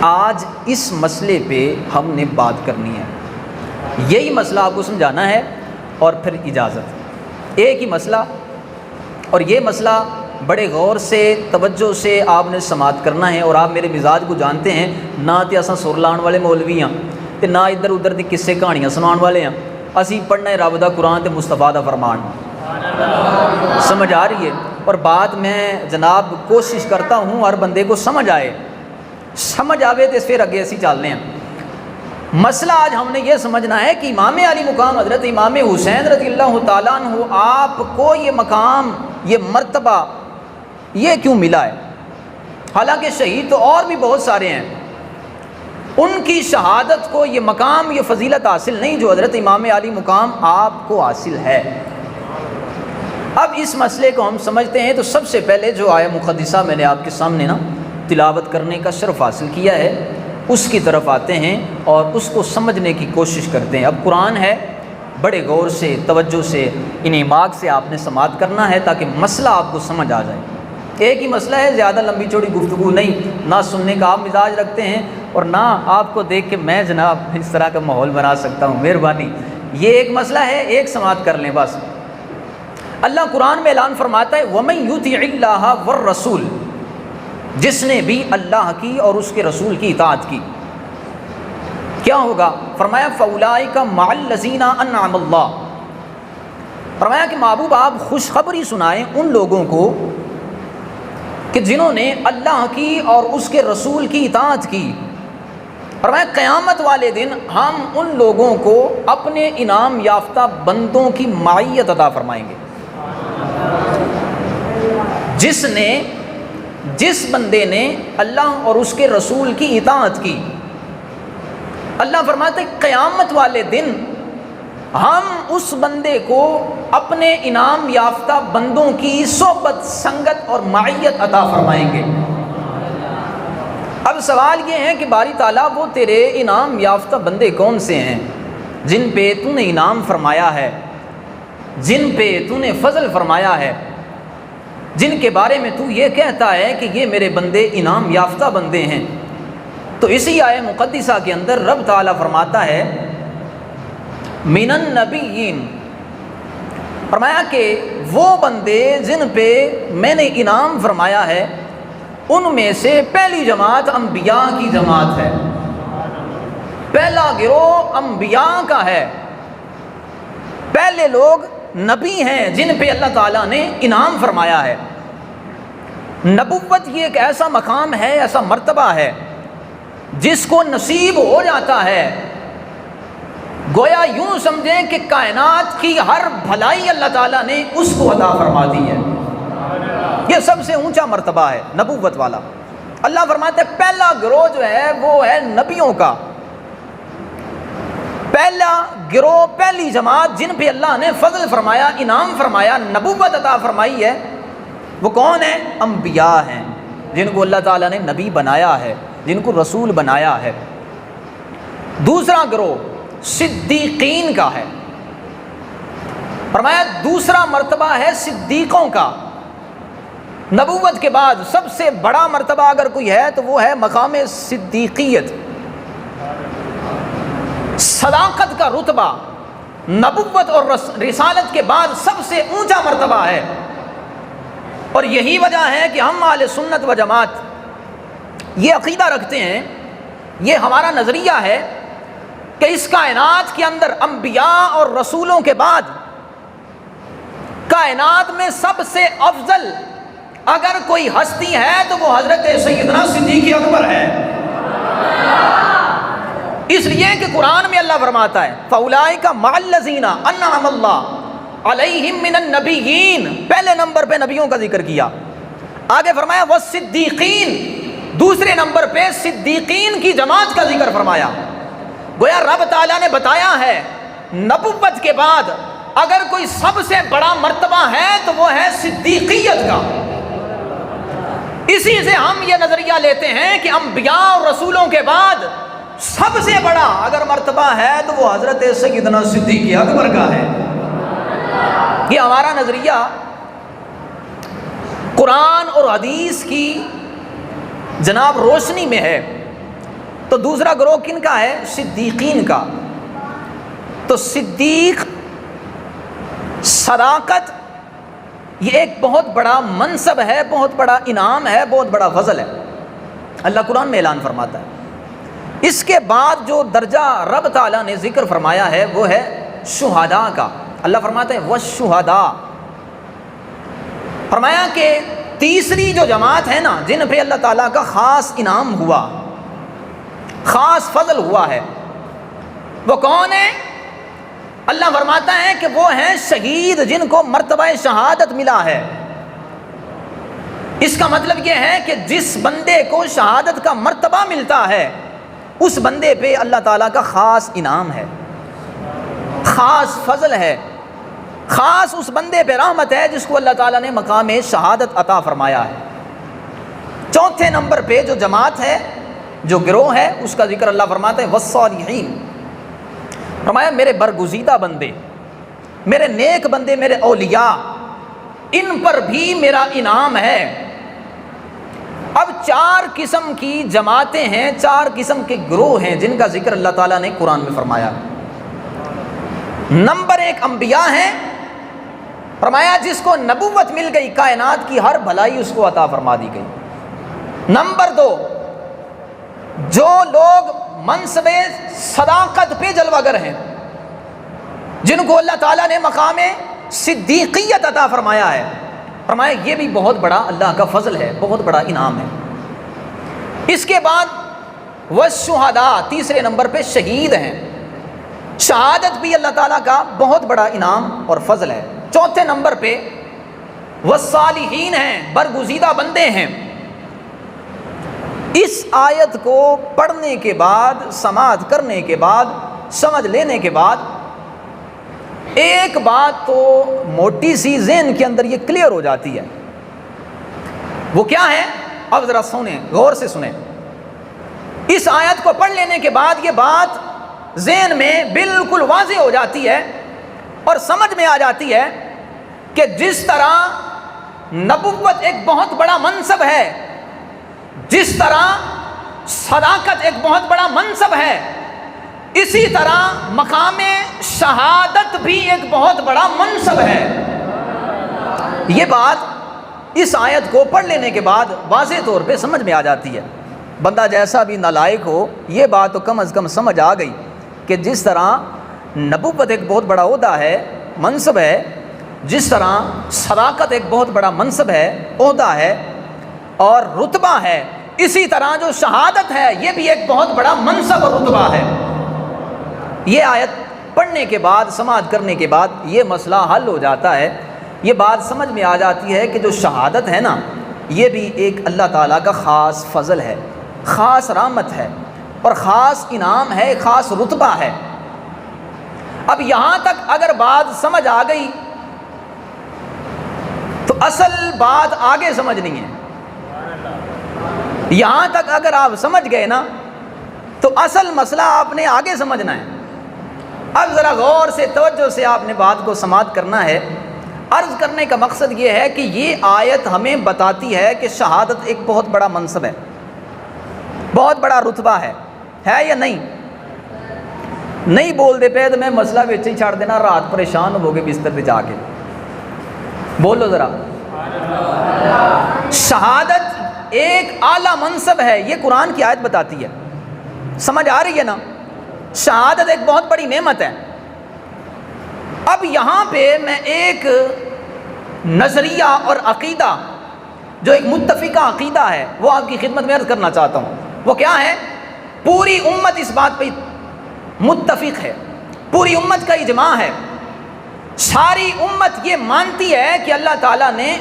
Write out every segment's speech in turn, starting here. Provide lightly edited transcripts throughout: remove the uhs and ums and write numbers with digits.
آج اس مسئلے پہ ہم نے بات کرنی ہے، یہی مسئلہ آپ کو سمجھانا ہے اور پھر اجازت۔ ایک ہی مسئلہ، اور یہ مسئلہ بڑے غور سے توجہ سے آپ نے سماعت کرنا ہے۔ اور آپ میرے مزاج کو جانتے ہیں، نہ تو اساں سر لان والے مولوی ہاں تے نہ ادھر ادھر دی قصے کہانیاں سنان والے ہیں۔ اسی پڑھنا ہے رب دا قرآن تے مصطفیٰ دا فرمان۔ سمجھ آ رہی ہے؟ اور بات میں جناب کوشش کرتا ہوں ہر بندے کو سمجھ آئے، سمجھ آوے تو پھر اگے اسی چلنے ہیں۔ مسئلہ آج ہم نے یہ سمجھنا ہے کہ امام علی مقام حضرت امام حسین رضی اللہ تعالیٰ عنہ آپ کو یہ مقام، یہ مرتبہ یہ کیوں ملا ہے؟ حالانکہ شہید تو اور بھی بہت سارے ہیں، ان کی شہادت کو یہ مقام، یہ فضیلت حاصل نہیں جو حضرت امام علی مقام آپ کو حاصل ہے۔ اب اس مسئلے کو ہم سمجھتے ہیں تو سب سے پہلے جو آیہ مقدسہ میں نے آپ کے سامنے تلاوت کرنے کا شرف حاصل کیا ہے، اس کی طرف آتے ہیں اور اس کو سمجھنے کی کوشش کرتے ہیں۔ اب قرآن ہے، بڑے غور سے توجہ سے انعماق سے آپ نے سماعت کرنا ہے تاکہ مسئلہ آپ کو سمجھ آ جائے۔ ایک ہی مسئلہ ہے، زیادہ لمبی چوڑی گفتگو نہیں، نہ سننے کا آپ مزاج رکھتے ہیں اور نہ آپ کو دیکھ کے میں جناب اس طرح کا ماحول بنا سکتا ہوں، مہربانی۔ یہ ایک مسئلہ ہے، ایک سماعت کر لیں بس۔ اللہ قرآن میں اعلان فرماتا ہے وَمَن يُطِعِ اللَّهَ وَالرَّسُولَ، جس نے بھی اللہ کی اور اس کے رسول کی اطاعت کی کیا ہوگا؟ فرمایا فَأُولَٰئِكَ مَعَ الَّذِينَ أَنْعَمَ اللَّهُ، فرمایا کہ محبوب آپ خوشخبری سنائیں ان لوگوں کو کہ جنہوں نے اللہ کی اور اس کے رسول کی اطاعت کی۔ فرمایا قیامت والے دن ہم ان لوگوں کو اپنے انعام یافتہ بندوں کی معیت عطا فرمائیں گے۔ جس بندے نے اللہ اور اس کے رسول کی اطاعت کی، اللہ فرماتے قیامت والے دن ہم اس بندے کو اپنے انعام یافتہ بندوں کی صحبت، سنگت اور معیت عطا فرمائیں گے۔ اب سوال یہ ہے کہ باری تعالیٰ وہ تیرے انعام یافتہ بندے کون سے ہیں جن پہ تو نے انعام فرمایا ہے، جن پہ تو نے فضل فرمایا ہے، جن کے بارے میں تو یہ کہتا ہے کہ یہ میرے بندے انعام یافتہ بندے ہیں؟ تو اسی آیہ مقدسہ کے اندر رب تعالیٰ فرماتا ہے من النبیین، فرمایا کہ وہ بندے جن پہ میں نے انعام فرمایا ہے ان میں سے پہلی جماعت انبیاء کی جماعت ہے، پہلا گروہ انبیاء کا ہے، پہلے لوگ نبی ہیں جن پہ اللہ تعالیٰ نے انعام فرمایا ہے۔ نبوت یہ ایک ایسا مقام ہے، ایسا مرتبہ ہے جس کو نصیب ہو جاتا ہے، گویا یوں سمجھیں کہ کائنات کی ہر بھلائی اللہ تعالیٰ نے اس کو عطا فرما دی ہے۔ یہ سب سے اونچا مرتبہ ہے نبوت والا۔ اللہ فرماتے ہیں پہلا گروہ جو ہے وہ ہے نبیوں کا، پہلا گروہ، پہلی جماعت جن پہ اللہ نے فضل فرمایا، انعام فرمایا، نبوت عطا فرمائی ہے، وہ کون ہیں؟ انبیاء ہیں، جن کو اللہ تعالیٰ نے نبی بنایا ہے، جن کو رسول بنایا ہے۔ دوسرا گروہ صدیقین کا ہے، فرمایا دوسرا مرتبہ ہے صدیقوں کا۔ نبوت کے بعد سب سے بڑا مرتبہ اگر کوئی ہے تو وہ ہے مقام صدیقیت، صداقت کا رتبہ نبوت اور رسالت کے بعد سب سے اونچا مرتبہ ہے۔ اور یہی وجہ ہے کہ ہم اہل سنت و جماعت یہ عقیدہ رکھتے ہیں، یہ ہمارا نظریہ ہے کہ اس کائنات کے اندر انبیاء اور رسولوں کے بعد کائنات میں سب سے افضل اگر کوئی ہستی ہے تو وہ حضرت سیدنا صدیق اکبر ہے۔ اس لیے کہ قرآن میں اللہ فرماتا ہے فَأُولَٰئِكَ مَعَ الَّذِينَ أَنْعَمَ اللَّهُ عَلَيْهِم مِّنَ النَّبِيِّينَ، پہلے نمبر پہ نبیوں کا ذکر کیا، آگے فرمایا وَالصِّدِّيقِينَ، دوسرے نمبر پہ صدیقین کی جماعت کا ذکر فرمایا۔ گویا رب تعالیٰ نے بتایا ہے نبوت کے بعد اگر کوئی سب سے بڑا مرتبہ ہے تو وہ ہے صدیقیت کا۔ اسی سے ہم یہ نظریہ لیتے ہیں کہ انبیاء اور رسولوں کے بعد سب سے بڑا اگر مرتبہ ہے تو وہ حضرت سیدنا صدیق اکبر کا ہے۔ یہ ہمارا نظریہ قرآن اور حدیث کی جناب روشنی میں ہے۔ تو دوسرا گروہ کن کا ہے؟ صدیقین کا۔ تو صدیق، صداقت، یہ ایک بہت بڑا منصب ہے، بہت بڑا انعام ہے، بہت بڑا فضل ہے، اللہ قرآن میں اعلان فرماتا ہے۔ اس کے بعد جو درجہ رب تعالیٰ نے ذکر فرمایا ہے وہ ہے شہداء کا۔ اللہ فرماتا ہے وَالشُّہَدَاء، فرمایا کہ تیسری جو جماعت ہے نا، جن پہ اللہ تعالیٰ کا خاص انعام ہوا، خاص فضل ہوا ہے، وہ کون ہے؟ اللہ فرماتا ہے کہ وہ ہیں شہید، جن کو مرتبہ شہادت ملا ہے۔ اس کا مطلب یہ ہے کہ جس بندے کو شہادت کا مرتبہ ملتا ہے اس بندے پہ اللہ تعالیٰ کا خاص انعام ہے، خاص فضل ہے، خاص اس بندے پہ رحمت ہے جس کو اللہ تعالیٰ نے مقام شہادت عطا فرمایا ہے۔ چوتھے نمبر پہ جو جماعت ہے، جو گروہ ہے، اس کا ذکر اللہ فرماتا ہے والصالحین، فرمایا میرے برگزیدہ بندے، میرے نیک بندے، میرے اولیاء، ان پر بھی میرا انعام ہے۔ اب 4 قسم کی جماعتیں ہیں، 4 قسم کے گروہ ہیں جن کا ذکر اللہ تعالیٰ نے قرآن میں فرمایا۔ نمبر 1 انبیاء ہیں، فرمایا جس کو نبوت مل گئی، کائنات کی ہر بھلائی اس کو عطا فرما دی گئی۔ نمبر 2 جو لوگ منصب صداقت پہ جلوہ گر ہیں، جن کو اللہ تعالیٰ نے مقام صدیقیت عطا فرمایا ہے، فرمایا یہ بھی بہت بڑا اللہ کا فضل ہے، بہت بڑا انعام ہے۔ اس کے بعد والشہداء، تیسرے نمبر پہ شہید ہیں، شہادت بھی اللہ تعالیٰ کا بہت بڑا انعام اور فضل ہے۔ چوتھے نمبر پہ والصالحین ہیں، برگزیدہ بندے ہیں۔ اس آیت کو پڑھنے کے بعد، سماعت کرنے کے بعد، سمجھ لینے کے بعد ایک بات تو موٹی سی ذہن کے اندر یہ کلیئر ہو جاتی ہے، وہ کیا ہے؟ اب ذرا سنیں، غور سے سنیں۔ اس آیت کو پڑھ لینے کے بعد یہ بات ذہن میں بالکل واضح ہو جاتی ہے اور سمجھ میں آ جاتی ہے کہ جس طرح نبوت ایک بہت بڑا منصب ہے، جس طرح صداقت ایک بہت بڑا منصب ہے، اسی طرح مقام شہادت بھی ایک بہت بڑا منصب ہے۔ یہ بات اس آیت کو پڑھ لینے کے بعد واضح طور پہ سمجھ میں آ جاتی ہے۔ بندہ جیسا بھی نالائق ہو، یہ بات تو کم از کم سمجھ آ گئی کہ جس طرح نبوت ایک بہت بڑا عہدہ ہے، منصب ہے، جس طرح صداقت ایک بہت بڑا منصب ہے، عہدہ ہے اور رتبہ ہے، اسی طرح جو شہادت ہے یہ بھی ایک بہت بڑا منصب اور رتبہ ہے۔ یہ آیت پڑھنے کے بعد، سماعت کرنے کے بعد یہ مسئلہ حل ہو جاتا ہے، یہ بات سمجھ میں آ جاتی ہے کہ جو شہادت ہے نا، یہ بھی ایک اللہ تعالیٰ کا خاص فضل ہے، خاص رحمت ہے اور خاص انعام ہے، خاص رتبہ ہے۔ اب یہاں تک اگر بات سمجھ آ گئی تو اصل بات آگے سمجھنی ہے۔ یہاں تک اگر آپ سمجھ گئے نا تو اصل مسئلہ آپ نے آگے سمجھنا ہے۔ اب ذرا غور سے، توجہ سے آپ نے بات کو سماعت کرنا ہے۔ عرض کرنے کا مقصد یہ ہے کہ یہ آیت ہمیں بتاتی ہے کہ شہادت ایک بہت بڑا منصب ہے، بہت بڑا رتبہ ہے یا نہیں؟ نہیں بول دے پہ تو میں مسئلہ وچ ہی چھڑ دینا، رات پریشان ہو گے بستر پہ جا کے۔ بولو ذرا، شہادت ایک اعلیٰ منصب ہے، یہ قرآن کی آیت بتاتی ہے۔ سمجھ آ رہی ہے نا؟ شہادت ایک بہت بڑی نعمت ہے۔ اب یہاں پہ میں ایک نظریہ اور عقیدہ، جو ایک متفقہ عقیدہ ہے، وہ آپ کی خدمت میں عرض کرنا چاہتا ہوں۔ وہ کیا ہے؟ پوری امت اس بات پہ متفق ہے، پوری امت کا اجماع ہے، ساری امت یہ مانتی ہے کہ اللہ تعالیٰ نے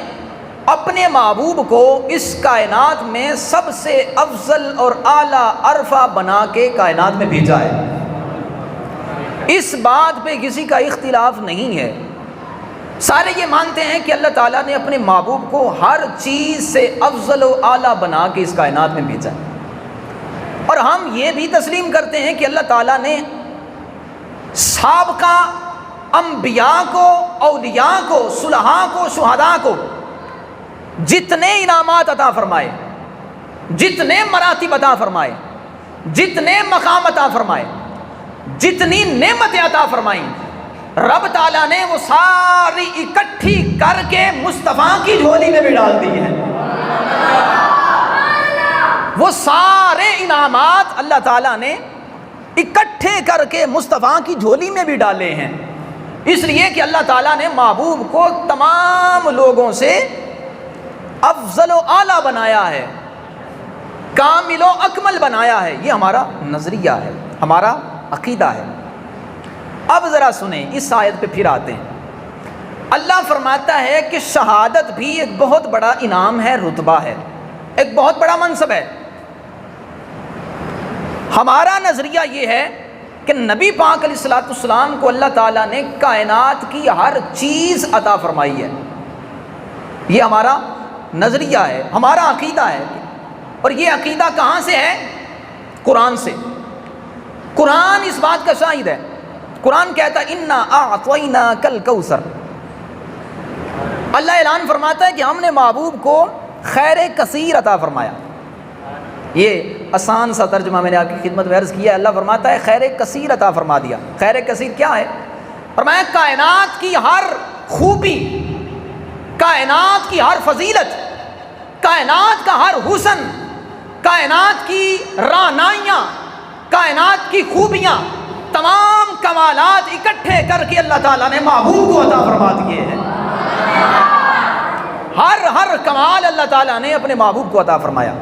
اپنے محبوب کو اس کائنات میں سب سے افضل اور اعلیٰ عرفہ بنا کے کائنات میں بھیجا ہے۔ اس بات پہ کسی کا اختلاف نہیں ہے، سارے یہ مانتے ہیں کہ اللہ تعالیٰ نے اپنے محبوب کو ہر چیز سے افضل و اعلیٰ بنا کے اس کائنات میں بھیجا ہے۔ اور ہم یہ بھی تسلیم کرتے ہیں کہ اللہ تعالیٰ نے سابقہ انبیاء کو، اولیاء کو، صلحاء کو، شہداء کو جتنے انعامات عطا فرمائے، جتنے مراتب عطا فرمائے، جتنے مقام عطا فرمائے، جتنی نعمتیں عطا فرمائیں، رب تعالیٰ نے وہ ساری اکٹھی کر کے مصطفیٰ کی جھولی میں بھی ڈال دی ہے۔ وہ سارے انعامات اللہ تعالیٰ نے اکٹھے کر کے مصطفیٰ کی جھولی میں بھی ڈالے ہیں، اس لیے کہ اللہ تعالیٰ نے محبوب کو تمام لوگوں سے افضل و اعلیٰ بنایا ہے، کامل و اکمل بنایا ہے۔ یہ ہمارا نظریہ ہے، ہمارا عقیدہ ہے۔ اب ذرا سنیں، اس آیت پہ پھر آتے ہیں۔ اللہ فرماتا ہے کہ شہادت بھی ایک بہت بڑا انعام ہے، رتبہ ہے، ایک بہت بڑا منصب ہے۔ ہمارا نظریہ یہ ہے کہ نبی پاک علیہ الصلوۃ والسلام کو اللہ تعالیٰ نے کائنات کی ہر چیز عطا فرمائی ہے، یہ ہمارا نظریہ ہے، ہمارا عقیدہ ہے۔ اور یہ عقیدہ کہاں سے ہے؟ قرآن سے۔ قرآن اس بات کا شاہد ہے۔ قرآن کہتا ہے انا اعطیناک الکوثر، اللہ اعلان فرماتا ہے کہ ہم نے محبوب کو خیر کثیر عطا فرمایا۔ یہ آسان سا ترجمہ میں نے آپ کی خدمت میں عرض کیا ہے۔ اللہ فرماتا ہے خیر کثیر عطا فرما دیا۔ خیر کثیر کیا ہے؟ فرمایا کائنات کی ہر خوبی، کائنات کی ہر فضیلت، کائنات کا ہر حسن، کائنات کی رعنائیاں، کائنات کی خوبیاں، تمام کمالات اکٹھے کر کے اللہ تعالیٰ نے محبوب کو عطا فرما دیے ہیں۔ ہر کمال اللہ تعالیٰ نے اپنے محبوب کو عطا فرمایا،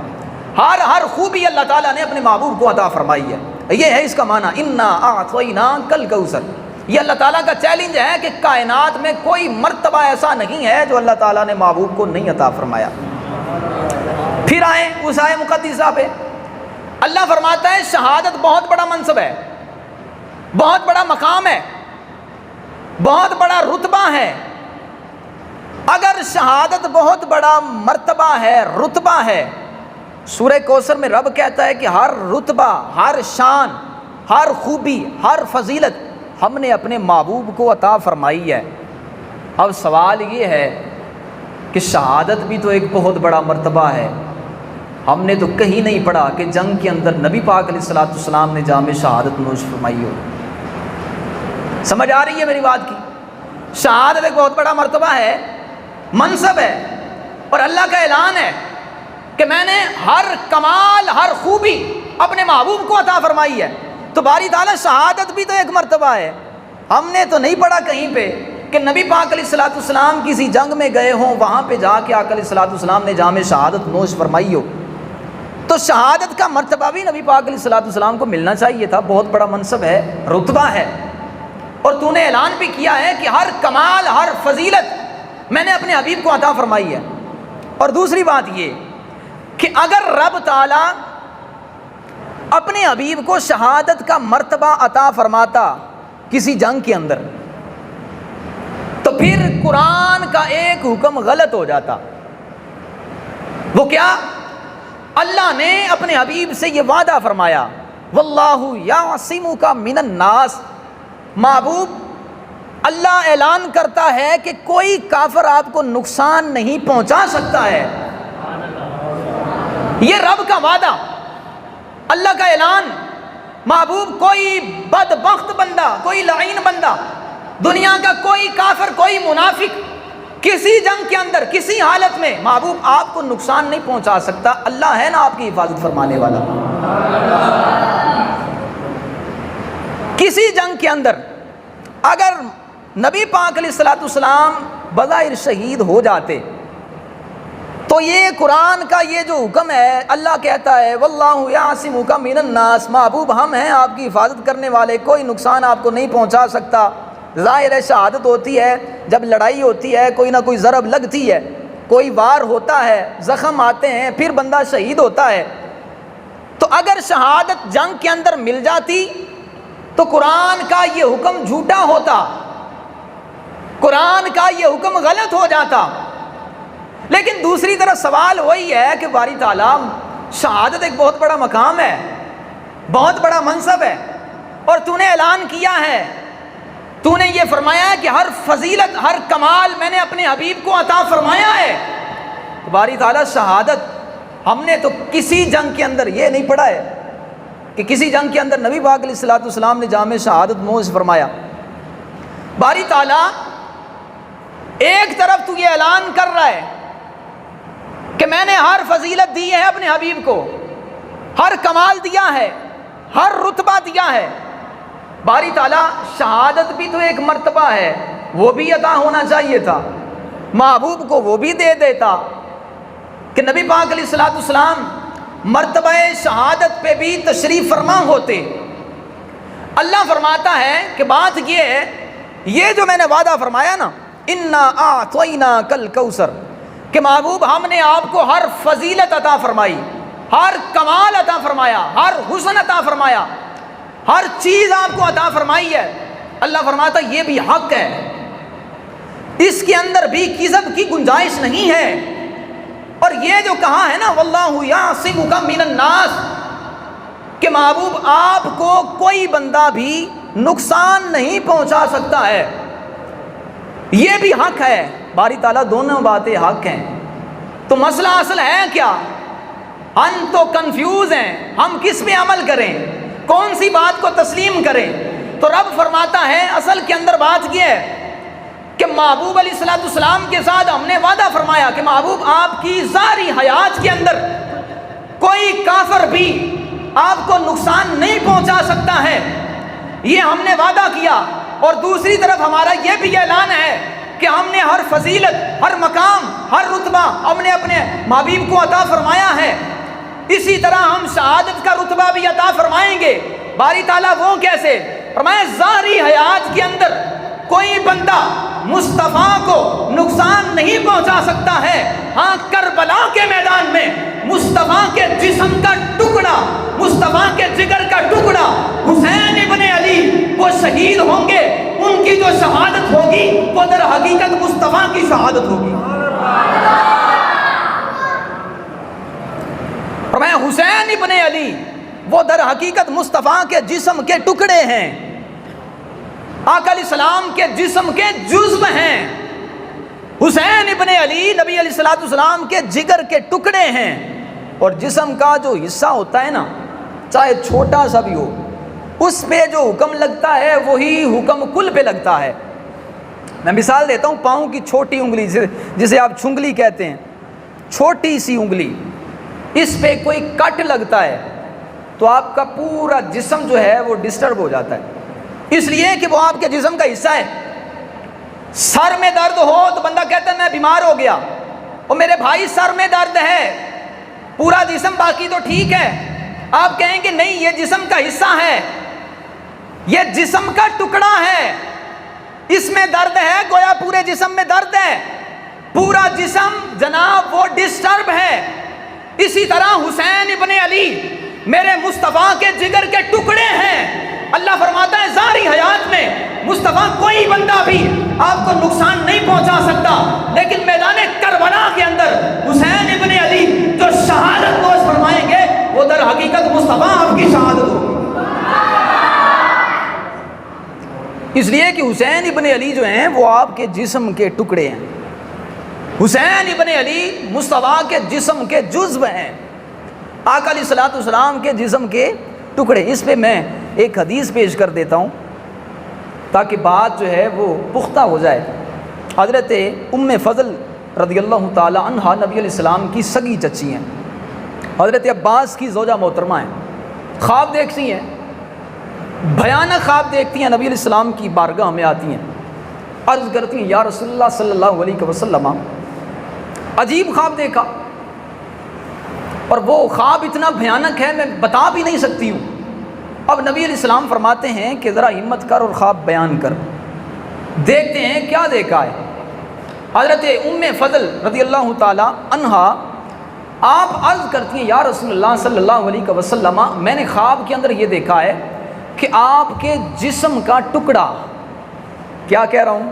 ہر خوبی اللہ تعالیٰ نے اپنے محبوب کو عطا فرمائی ہے۔ یہ ہے اس کا معنی انا اعطیناک الکوثر۔ یہ اللہ تعالیٰ کا چیلنج ہے کہ کائنات میں کوئی مرتبہ ایسا نہیں ہے جو اللہ تعالیٰ نے محبوب کو نہیں عطا فرمایا۔ پھر آئیں اس آئے مقدسہ پہ، اللہ فرماتا ہے شہادت بہت بڑا منصب ہے، بہت بڑا مقام ہے، بہت بڑا رتبہ ہے۔ اگر شہادت بہت بڑا مرتبہ ہے، رتبہ ہے، سورہ کوثر میں رب کہتا ہے کہ ہر رتبہ، ہر شان، ہر خوبی، ہر فضیلت ہم نے اپنے محبوب کو عطا فرمائی ہے۔ اب سوال یہ ہے کہ شہادت بھی تو ایک بہت بڑا مرتبہ ہے۔ ہم نے تو کہیں نہیں پڑھا کہ جنگ کے اندر نبی پاک علیہ الصلوۃ والسلام نے جام شہادت نوش فرمائی ہو۔ سمجھ آ رہی ہے میری بات کی؟ شہادت ایک بہت بڑا مرتبہ ہے، منصب ہے، اور اللہ کا اعلان ہے کہ میں نے ہر کمال، ہر خوبی اپنے محبوب کو عطا فرمائی ہے۔ تو باری تعالیٰ شہادت بھی تو ایک مرتبہ ہے۔ ہم نے تو نہیں پڑھا کہیں پہ کہ نبی پاک علیہ الصلوۃ والسلام کسی جنگ میں گئے ہوں، وہاں پہ جا کے آقا علیہ الصلوۃ والسلام نے جام شہادت نوش فرمائی ہو۔ تو شہادت کا مرتبہ بھی نبی پاک علیہ الصلوۃ والسلام کو ملنا چاہیے تھا، بہت بڑا منصب ہے، رتبہ ہے۔ اور تو نے اعلان بھی کیا ہے کہ ہر کمال، ہر فضیلت میں نے اپنے حبیب کو عطا فرمائی ہے۔ اور دوسری بات یہ کہ اگر رب تعالیٰ اپنے حبیب کو شہادت کا مرتبہ عطا فرماتا کسی جنگ کے اندر، تو پھر قرآن کا ایک حکم غلط ہو جاتا۔ وہ کیا؟ اللہ نے اپنے حبیب سے یہ وعدہ فرمایا واللہ یعصمک من الناس، محبوب اللہ اعلان کرتا ہے کہ کوئی کافر آپ کو نقصان نہیں پہنچا سکتا ہے۔ یہ رب کا وعدہ، اللہ کا اعلان، محبوب کوئی بدبخت بندہ، کوئی لعین بندہ، دنیا کا کوئی کافر، کوئی منافق کسی جنگ کے اندر، کسی حالت میں محبوب آپ کو نقصان نہیں پہنچا سکتا۔ اللہ ہے نا آپ کی حفاظت فرمانے والا۔ کسی جنگ کے اندر اگر نبی پاک علیہ الصلوۃ والسلام بظاہر شہید ہو جاتے تو یہ قرآن کا یہ جو حکم ہے، اللہ کہتا ہے واللہ یعصمک من الناس، محبوب ہم ہیں آپ کی حفاظت کرنے والے، کوئی نقصان آپ کو نہیں پہنچا سکتا۔ ظاہر ہے شہادت ہوتی ہے جب لڑائی ہوتی ہے، کوئی نہ کوئی ضرب لگتی ہے، کوئی وار ہوتا ہے، زخم آتے ہیں، پھر بندہ شہید ہوتا ہے۔ تو اگر شہادت جنگ کے اندر مل جاتی تو قرآن کا یہ حکم جھوٹا ہوتا، قرآن کا یہ حکم غلط ہو جاتا۔ لیکن دوسری طرف سوال وہی ہے کہ باری تعالیٰ شہادت ایک بہت بڑا مقام ہے، بہت بڑا منصب ہے، اور تو نے اعلان کیا ہے، تو نے یہ فرمایا ہے کہ ہر فضیلت، ہر کمال میں نے اپنے حبیب کو عطا فرمایا ہے۔ باری تعالیٰ شہادت ہم نے تو کسی جنگ کے اندر یہ نہیں پڑھا ہے کہ کسی جنگ کے اندر نبی پاک علیہ الصلوۃ والسلام نے جامع شہادت منہ سے فرمایا، باری تعالیٰ ایک طرف تو یہ اعلان کر رہا ہے کہ میں نے ہر فضیلت دی ہے اپنے حبیب کو، ہر کمال دیا ہے، ہر رتبہ دیا ہے، باری تعالیٰ شہادت بھی تو ایک مرتبہ ہے، وہ بھی عطا ہونا چاہیے تھا، محبوب کو وہ بھی دے دیتا کہ نبی پاک علیہ الصلوۃ والسلام مرتبہ شہادت پہ بھی تشریف فرما ہوتے۔ اللہ فرماتا ہے کہ بات یہ ہے، یہ جو میں نے وعدہ فرمایا نا، انا اعطیناک الکوثر، کہ محبوب ہم نے آپ کو ہر فضیلت عطا فرمائی، ہر کمال عطا فرمایا، ہر حسن عطا فرمایا، ہر چیز آپ کو عطا فرمائی ہے۔ اللہ فرماتا یہ بھی حق ہے، اس کے اندر بھی کذب کی گنجائش نہیں ہے۔ اور یہ جو کہا ہے نا واللہ یعصمک من الناس، کہ محبوب آپ کو کوئی بندہ بھی نقصان نہیں پہنچا سکتا ہے، یہ بھی حق ہے۔ باری تعالیٰ دونوں باتیں حق ہیں، تو مسئلہ اصل ہے کیا؟ ہم تو کنفیوز ہیں، ہم کس پہ عمل کریں، کون سی بات کو تسلیم کریں؟ تو رب فرماتا ہے اصل کے اندر بات یہ ہے کہ محبوب علیہ الصلوۃ والسلام کے ساتھ ہم نے وعدہ فرمایا کہ محبوب آپ کی ظاہری حیات کے اندر کوئی کافر بھی آپ کو نقصان نہیں پہنچا سکتا ہے، یہ ہم نے وعدہ کیا۔ اور دوسری طرف ہمارا یہ بھی اعلان ہے کہ ہم نے ہر فضیلت، ہر مقام، ہر رتبہ ہم نے اپنے محبوب کو عطا فرمایا ہے، اسی طرح ہم شہادت کا رتبہ بھی عطا فرمائیں گے۔ باری تعالیٰ وہ کیسے؟ فرمایا ظاہری حیات کے اندر کوئی بندہ مصطفیٰ کو نقصان نہیں پہنچا سکتا ہے، ہاں کربلا کے میدان میں مصطفیٰ کے جسم کا ٹکڑا، مصطفیٰ کے جگر کا ٹکڑا حسین ابن علی وہ شہید ہوں گے، ان کی جو شہادت ہوگی وہ در حقیقت مصطفیٰ کی شہادت ہوگی۔ فرمایا حسین ابن علی وہ در حقیقت مصطفیٰ کے جسم کے ٹکڑے ہیں، آقا علیہ السلام کے جسم کے جزو ہیں۔ حسین ابن علی نبی علیہ الصلوۃ والسلام کے جگر کے ٹکڑے ہیں، اور جسم کا جو حصہ ہوتا ہے نا، چاہے چھوٹا سا بھی ہو، اس پہ جو حکم لگتا ہے وہی حکم کل پہ لگتا ہے۔ میں مثال دیتا ہوں، پاؤں کی چھوٹی انگلی جسے آپ چھنگلی کہتے ہیں، چھوٹی سی انگلی، اس پہ کوئی کٹ لگتا ہے تو آپ کا پورا جسم جو ہے وہ ڈسٹرب ہو جاتا ہے، اس لیے کہ وہ آپ کے جسم کا حصہ ہے۔ سر میں درد ہو تو بندہ کہتا ہے میں بیمار ہو گیا، اور میرے بھائی سر میں درد ہے، پورا جسم باقی تو ٹھیک ہے، آپ کہیں گے نہیں یہ جسم کا حصہ ہے، یہ جسم کا ٹکڑا ہے، اس میں درد ہے، گویا پورے جسم میں درد ہے، پورا جسم جناب وہ ڈسٹرب ہے۔ اسی طرح حسین ابن علی میرے مصطفیٰ کے جگر کے ٹکڑے ہیں۔ اللہ فرماتا ہے ظاہری حیات میں مصطفیٰ کوئی بندہ بھی آپ کو نقصان نہیں پہنچا سکتا، لیکن میدان کربلا کے اندر حسین ابن علی جو شہادت نوش فرمائیں گے وہ در حقیقت مصطفیٰ آپ کی شہادت ہوگی۔ اس لیے کہ حسین ابن علی جو ہیں وہ آپ کے جسم کے ٹکڑے ہیں، حسین ابن علی مصطفیٰ کے جسم کے جزو ہیں، آقا علیہ الصلوۃ والسلام کے جسم کے ٹکڑے۔ اس پہ میں ایک حدیث پیش کر دیتا ہوں تاکہ بات جو ہے وہ پختہ ہو جائے۔ حضرت ام فضل رضی اللہ تعالی عنہا نبی علیہ السلام کی سگی چچی ہیں، حضرت عباس کی زوجہ محترمہ ہیں، خواب دیکھتی ہیں، بھیانک خواب دیکھتی ہیں، نبی علیہ السلام کی بارگاہ میں آتی ہیں، عرض کرتی ہیں یا رسول اللہ صلی اللہ علیہ وسلم عجیب خواب دیکھا، اور وہ خواب اتنا بھیانک ہے میں بتا بھی نہیں سکتی ہوں۔ اب نبی علیہ السلام فرماتے ہیں کہ ذرا ہمت کر اور خواب بیان کر، دیکھتے ہیں کیا دیکھا ہے۔ حضرت ام فضل رضی اللہ تعالی عنہا آپ عرض کرتی ہیں یا رسول اللہ صلی اللہ علیہ وسلم میں نے خواب کے اندر یہ دیکھا ہے کہ آپ کے جسم کا ٹکڑا، کیا کہہ رہا ہوں،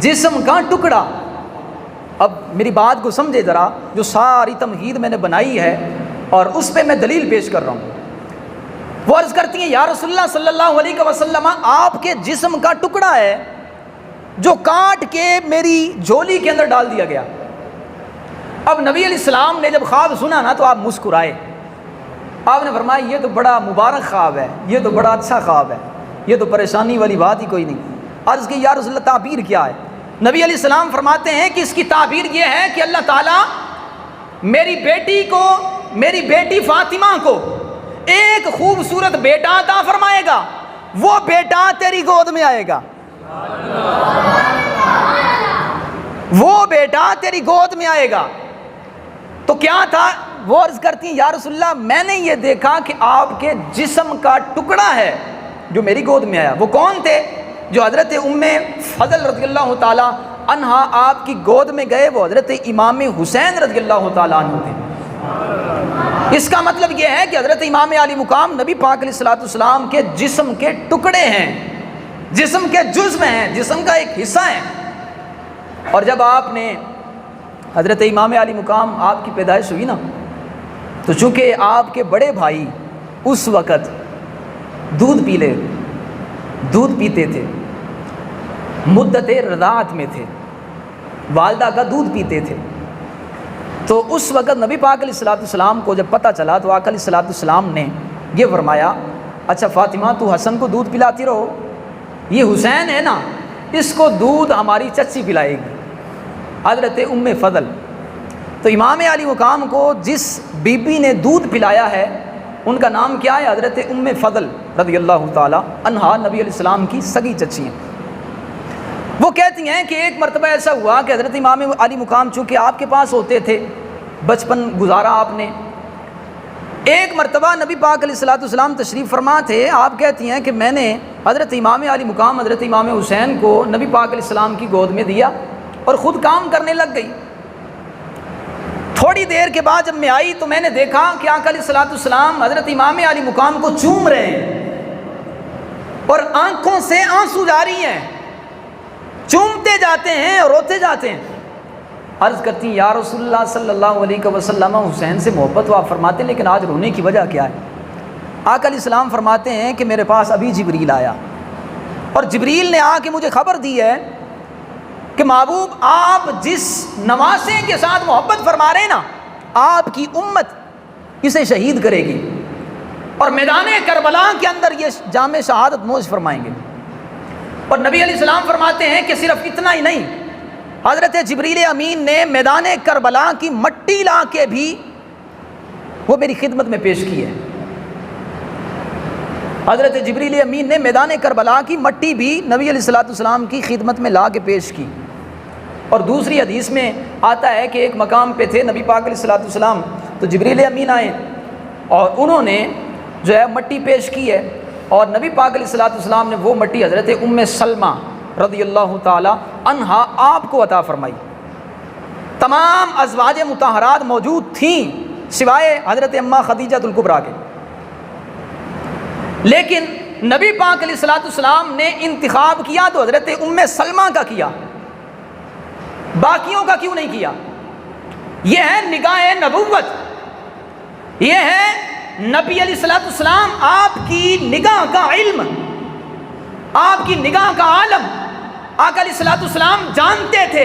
جسم کا ٹکڑا۔ اب میری بات کو سمجھے ذرا، جو ساری تمہید میں نے بنائی ہے اور اس پہ میں دلیل پیش کر رہا ہوں۔ وہ عرض کرتی ہیں یا رسول اللہ صلی اللہ علیہ وسلم آپ کے جسم کا ٹکڑا ہے جو کاٹ کے میری جھولی کے اندر ڈال دیا گیا۔ اب نبی علیہ السلام نے جب خواب سنا نا تو آپ مسکرائے، آپ نے فرمایا یہ تو بڑا مبارک خواب ہے، یہ تو بڑا اچھا خواب ہے، یہ تو پریشانی والی بات ہی کوئی نہیں۔ عرض کی یا رسول اللہ تعبیر کیا ہے؟ نبی علیہ السلام فرماتے ہیں کہ اس کی تعبیر یہ ہے کہ اللہ تعالیٰ میری بیٹی کو، میری بیٹی فاطمہ کو ایک خوبصورت بیٹا عطا فرمائے گا، وہ بیٹا تیری گود میں آئے گا، وہ بیٹا تیری گود میں آئے گا۔ تو کیا تھا؟ وہ عرض کرتی ہیں یا رسول اللہ میں نے یہ دیکھا کہ آپ کے جسم کا ٹکڑا ہے جو میری گود میں آیا۔ وہ کون تھے؟ جو حضرت ام فضل رضی اللہ تعالیٰ عنہا آپ کی گود میں گئے، وہ حضرت امام حسین رضی اللہ تعالیٰ عنہ تھے۔ اس کا مطلب یہ ہے کہ حضرت امام علی مقام نبی پاک علیہ الصلوۃ والسلام کے جسم کے ٹکڑے ہیں، جسم کے جزو ہیں، جسم کا ایک حصہ ہے۔ اور جب آپ نے حضرت امام علی مقام آپ کی پیدائش ہوئی نا، تو چونکہ آپ کے بڑے بھائی اس وقت دودھ پیتے تھے، مدت رضاعت میں تھے، والدہ کا دودھ پیتے تھے، تو اس وقت نبی پاک علیہ الصلوۃ والسلام کو جب پتہ چلا تو آقا علیہ الصلوۃ والسلام نے یہ فرمایا اچھا فاطمہ تو حسن کو دودھ پلاتی رہو، یہ حسین ہے نا اس کو دودھ ہماری چچی پلائے گی، حضرت ام فضل۔ تو امام علی مقام کو جس بی بی نے دودھ پلایا ہے ان کا نام کیا ہے؟ حضرت ام فضل رضی اللہ تعالی عنہا، نبی علیہ السلام کی سگی چچی ہیں۔ وہ کہتی ہیں کہ ایک مرتبہ ایسا ہوا کہ حضرت امام علی مقام چونکہ آپ کے پاس ہوتے تھے، بچپن گزارا آپ نے، ایک مرتبہ نبی پاک علیہ الصلوۃ والسلام تشریف فرما تھے، آپ کہتی ہیں کہ میں نے حضرت امام علی مقام حضرت امام حسین کو نبی پاک علیہ السلام کی گود میں دیا اور خود کام کرنے لگ گئی۔ تھوڑی دیر کے بعد جب میں آئی تو میں نے دیکھا کہ آقا علیہ الصلوۃ والسلام حضرت امام علی مقام کو چوم رہے ہیں اور آنکھوں سے آنسو جاری ہیں، چومتے جاتے ہیں اور روتے جاتے ہیں۔ عرض کرتی ہیں یا رسول اللہ صلی اللہ علیہ وسلم حسین سے محبت آپ فرماتے ہیں لیکن آج رونے کی وجہ کیا ہے؟ آقا علیہ السلام فرماتے ہیں کہ میرے پاس ابھی جبریل آیا اور جبریل نے آ کے مجھے خبر دی ہے کہ محبوب آپ جس نواسے کے ساتھ محبت فرما رہے ہیں نا، آپ کی امت اسے شہید کرے گی اور میدان کربلا کے اندر یہ جام شہادت نوش فرمائیں گے۔ اور نبی علیہ السلام فرماتے ہیں کہ صرف اتنا ہی نہیں، حضرت جبریل امین نے میدان کربلا کی مٹی لا کے بھی وہ میری خدمت میں پیش کی ہے۔ حضرت جبریل امین نے میدان کربلا کی مٹی بھی نبی علیہ الصلوۃ والسلام کی خدمت میں لا کے پیش کی۔ اور دوسری حدیث میں آتا ہے کہ ایک مقام پہ تھے نبی پاک علیہ الصلوۃ والسلام، تو جبریل امین آئے اور انہوں نے جو ہے مٹی پیش کی ہے، اور نبی پاک علیہ الصلوۃ والسلام نے وہ مٹی حضرت ام سلمہ رضی اللہ تعالی عنہا آپ کو عطا فرمائی۔ تمام ازواج مطہرات موجود تھیں سوائے حضرت اماں خدیجہ الکبریٰ کے، لیکن نبی پاک علیہ الصلوۃ والسلام نے انتخاب کیا تو حضرت ام سلمہ کا کیا، باقیوں کا کیوں نہیں کیا؟ یہ ہے نگاہ نبوت، یہ ہے نبی علیہ الصلوۃ والسلام، آپ کی نگاہ کا علم، آپ کی نگاہ کا عالم۔ آقا علیہ الصلوۃ والسلام جانتے تھے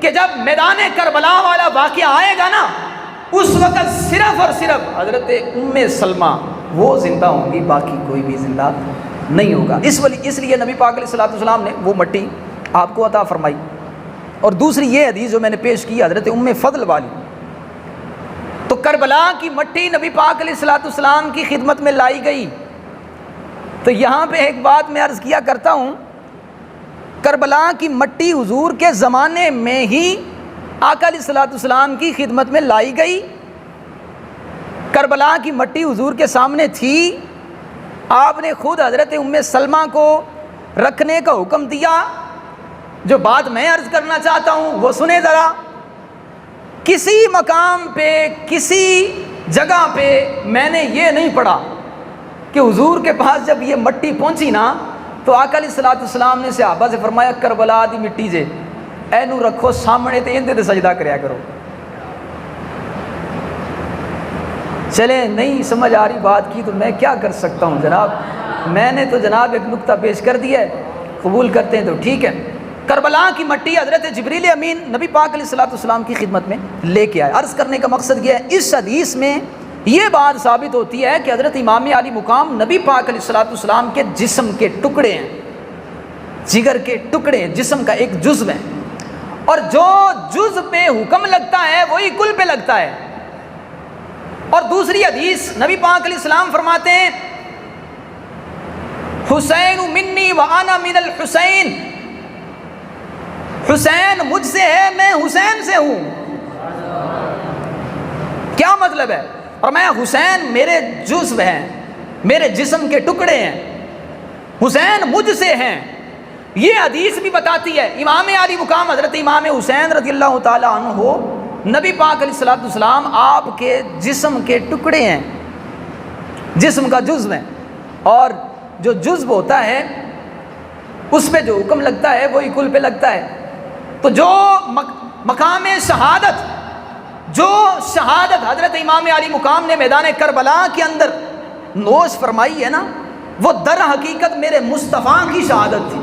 کہ جب میدان کربلا والا واقعہ آئے گا نا، اس وقت صرف اور صرف حضرت ام سلمہ وہ زندہ ہوں گی، باقی کوئی بھی زندہ نہیں ہوگا۔ اس لیے نبی پاک علیہ الصلوۃ والسلام نے وہ مٹی آپ کو عطا فرمائی۔ اور دوسری یہ حدیث جو میں نے پیش کی حضرت ام فضل والی، تو کربلا کی مٹی نبی پاک علیہ الصلوۃ والسلام کی خدمت میں لائی گئی۔ تو یہاں پہ ایک بات میں عرض کیا کرتا ہوں، کربلا کی مٹی حضور کے زمانے میں ہی آقا علیہ الصلوۃ والسلام کی خدمت میں لائی گئی، کربلا کی مٹی حضور کے سامنے تھی، آپ نے خود حضرت ام سلمہ کو رکھنے کا حکم دیا۔ جو بات میں عرض کرنا چاہتا ہوں وہ سنیں ذرا، کسی مقام پہ کسی جگہ پہ میں نے یہ نہیں پڑھا کہ حضور کے پاس جب یہ مٹی پہنچی نا تو آقا علیہ الصلوۃ والسلام نے صحابہ سے فرمایا کربلا دی مٹی جے اینو رکھو سامنے تے اندے تے سجدہ کریا کرو۔ چلیں نہیں سمجھ آ رہی بات کی تو میں کیا کر سکتا ہوں جناب، میں نے تو جناب ایک نقطہ پیش کر دیا ہے، قبول کرتے ہیں تو ٹھیک ہے۔ کربلا کی مٹی حضرت جبریل امین نبی پاک علیہ الصلوۃ والسلام کی خدمت میں لے کے آئے۔ عرض کرنے کا مقصد یہ ہے، اس حدیث میں یہ بات ثابت ہوتی ہے کہ حضرت امام علی مقام نبی پاک علیہ الصلوۃ والسلام کے جسم کے ٹکڑے ہیں، جگر کے ٹکڑے ہیں، جسم کا ایک جزو ہے، اور جو جزو پہ حکم لگتا ہے وہی کل پہ لگتا ہے۔ اور دوسری حدیث نبی پاک علیہ السلام فرماتے ہیں حسین منی وانا من الحسین، حسین مجھ سے ہے، میں حسین سے ہوں۔ کیا مطلب ہے؟ اور میں حسین میرے جزو ہیں، میرے جسم کے ٹکڑے ہیں، حسین مجھ سے ہیں۔ یہ حدیث بھی بتاتی ہے امام علی مقام حضرت امام حسین رضی اللہ تعالی عنہ نبی پاک علیہ الصلوۃ والسلام آپ کے جسم کے ٹکڑے ہیں، جسم کا جزو ہیں، اور جو جزو ہوتا ہے اس پہ جو حکم لگتا ہے وہی کل پہ لگتا ہے۔ تو جو مقام شہادت، جو شہادت حضرت امام علی مقام نے میدان کربلا کے اندر نوش فرمائی ہے نا، وہ در حقیقت میرے مصطفیٰ کی شہادت تھی۔